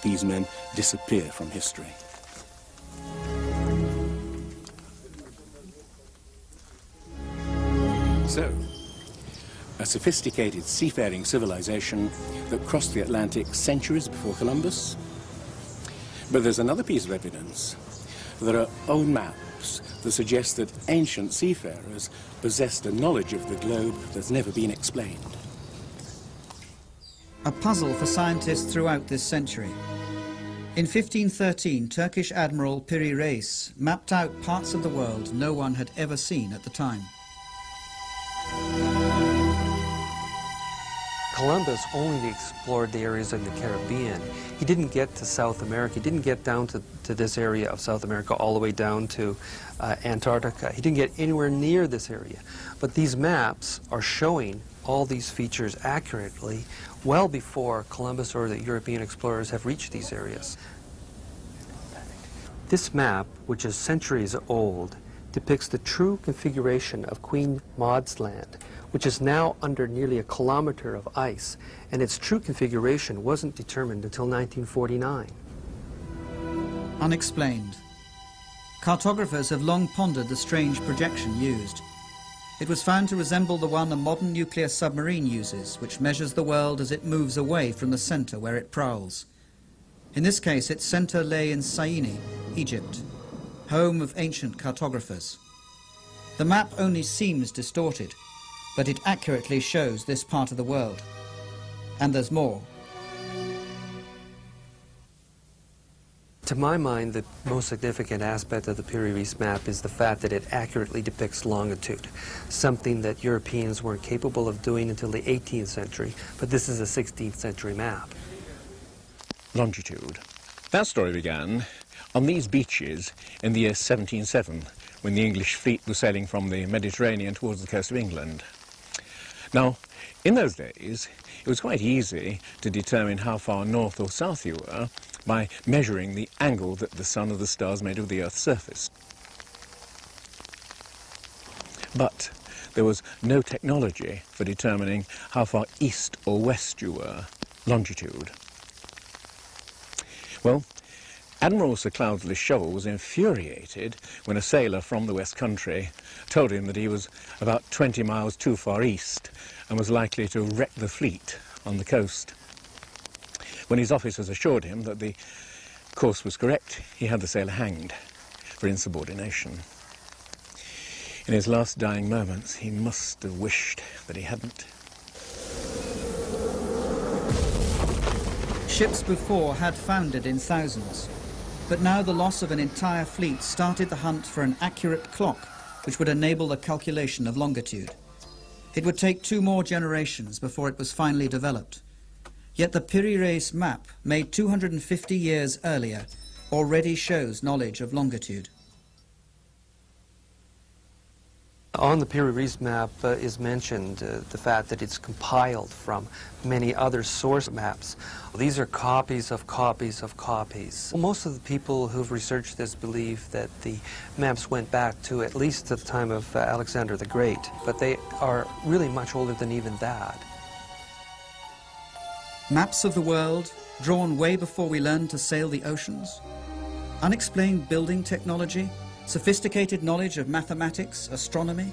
these men disappear from history. So, a sophisticated seafaring civilization that crossed the Atlantic centuries before Columbus. But there's another piece of evidence. There are old maps that suggest that ancient seafarers possessed a knowledge of the globe that's never been explained. A puzzle for scientists throughout this century. In 1513, Turkish Admiral Piri Reis mapped out parts of the world no one had ever seen at the time. Columbus only explored the areas of the Caribbean. He didn't get to South America. He didn't get down to this area of South America all the way down to Antarctica. He didn't get anywhere near this area. But these maps are showing all these features accurately well before Columbus or the European explorers have reached these areas. This map, which is centuries old, depicts the true configuration of Queen Maud's Land, which is now under nearly a kilometer of ice, and its true configuration wasn't determined until 1949. Unexplained. Cartographers have long pondered the strange projection used. It was found to resemble the one a modern nuclear submarine uses, which measures the world as it moves away from the center where it prowls. In this case, its center lay in Syene, Egypt, home of ancient cartographers. The map only seems distorted, but it accurately shows this part of the world. And there's more. To my mind, the most significant aspect of the Piri Reis map is the fact that it accurately depicts longitude, something that Europeans weren't capable of doing until the 18th century, but this is a 16th century map. Longitude. That story began on these beaches in the year 1707, when the English fleet was sailing from the Mediterranean towards the coast of England. Now, in those days, it was quite easy to determine how far north or south you were by measuring the angle that the sun or the stars made of the Earth's surface. But there was no technology for determining how far east or west you were, longitude. Well, Admiral Sir Cloudesley Shovel was infuriated when a sailor from the West Country told him that he was about 20 miles too far east and was likely to wreck the fleet on the coast. When his officers assured him that the course was correct, he had the sailor hanged for insubordination. In his last dying moments, he must have wished that he hadn't. Ships before had foundered in thousands, but now the loss of an entire fleet started the hunt for an accurate clock which would enable the calculation of longitude. It would take 2 more generations before it was finally developed. Yet the Piri Reis map, made 250 years earlier, already shows knowledge of longitude. On the Piri Reis map is mentioned the fact that it's compiled from many other source maps. These are copies of copies of copies. Most of the people who've researched this believe that the maps went back to at least the time of Alexander the Great, but they are really much older than even that. Maps of the world, drawn way before we learned to sail the oceans? Unexplained building technology? Sophisticated knowledge of mathematics, astronomy?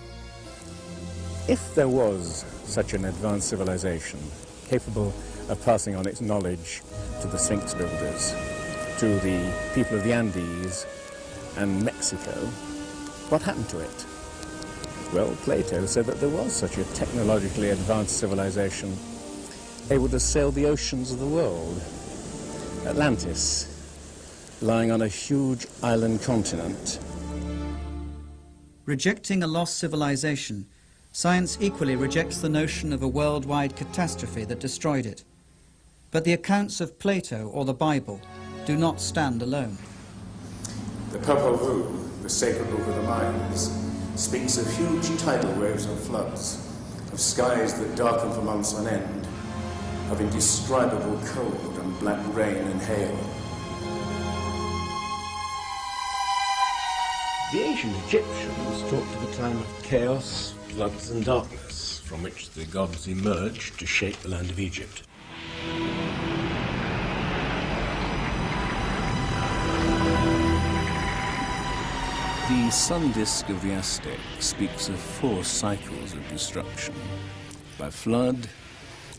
If there was such an advanced civilization capable of passing on its knowledge to the Sphinx builders, to the people of the Andes and Mexico, what happened to it? Well, Plato said that there was such a technologically advanced civilization able to sail the oceans of the world. Atlantis, lying on a huge island continent. Rejecting a lost civilization, science equally rejects the notion of a worldwide catastrophe that destroyed it. But the accounts of Plato or the Bible do not stand alone. The Popol Vuh, the sacred book of the mines, speaks of huge tidal waves and floods, of skies that darken for months on end, of indescribable cold and black rain and hail. The ancient Egyptians talked of a time of chaos, floods and darkness, from which the gods emerged to shape the land of Egypt. The sun disk of the Aztec speaks of 4 cycles of destruction: by flood,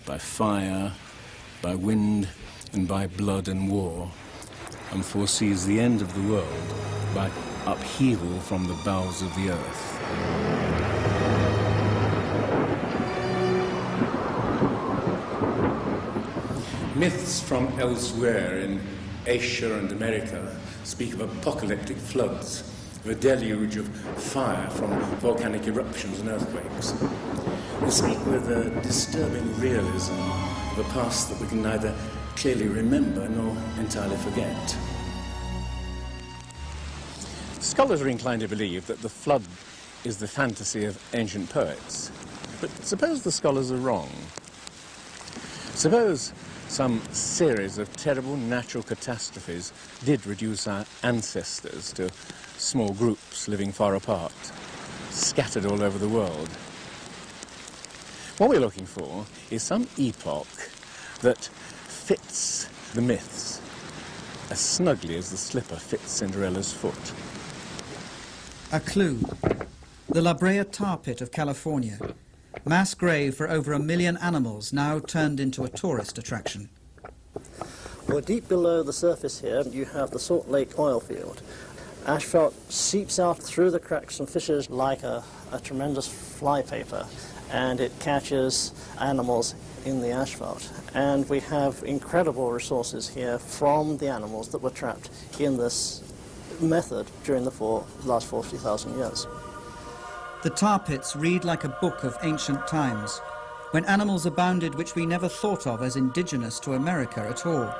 by fire, by wind, and by blood and war, and foresees the end of the world by upheaval from the bowels of the earth. Myths from elsewhere in Asia and America speak of apocalyptic floods, of a deluge of fire from volcanic eruptions and earthquakes. They speak with a disturbing realism of a past that we can neither clearly remember nor entirely forget. Scholars are inclined to believe that the flood is the fantasy of ancient poets. But suppose the scholars are wrong. Suppose some series of terrible natural catastrophes did reduce our ancestors to small groups living far apart, scattered all over the world. What we're looking for is some epoch that fits the myths as snugly as the slipper fits Cinderella's foot. A clue. The La Brea tar pit of California. Mass grave for over 1 million animals, now turned into a tourist attraction. Well, deep below the surface here, you have the Salt Lake oil field. Asphalt seeps out through the cracks and fissures like a tremendous flypaper, and it catches animals in the asphalt. And we have incredible resources here from the animals that were trapped in this method during the last 40,000 years. The tar pits read like a book of ancient times, when animals abounded which we never thought of as indigenous to America at all.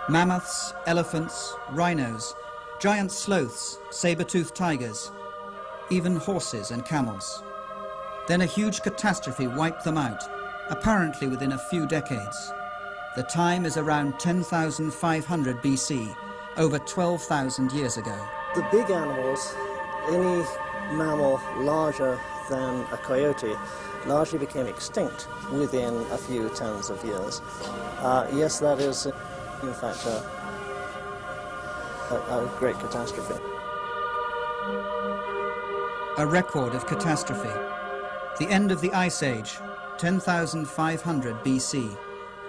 Mammoths, elephants, rhinos, giant sloths, saber-toothed tigers, even horses and camels. Then a huge catastrophe wiped them out, apparently within a few decades. The time is around 10,500 BC, over 12,000 years ago. The big animals, any mammal larger than a coyote, largely became extinct within a few tens of years. Yes, that is, in fact, a great catastrophe. A record of catastrophe. The end of the Ice Age, 10,500 BC,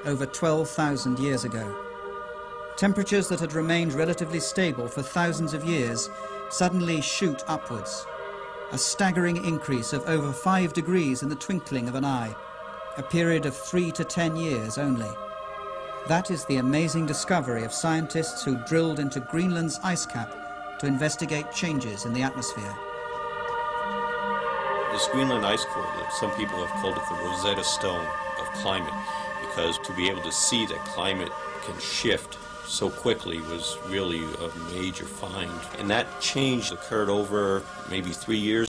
over 12,000 years ago. Temperatures that had remained relatively stable for thousands of years suddenly shoot upwards. A staggering increase of over 5 degrees in the twinkling of an eye, a period of 3 to 10 years only. That is the amazing discovery of scientists who drilled into Greenland's ice cap to investigate changes in the atmosphere. This Greenland ice core, that some people have called it the Rosetta Stone of climate, because to be able to see that climate can shift so quickly was really a major find. And that change occurred over maybe 3 years.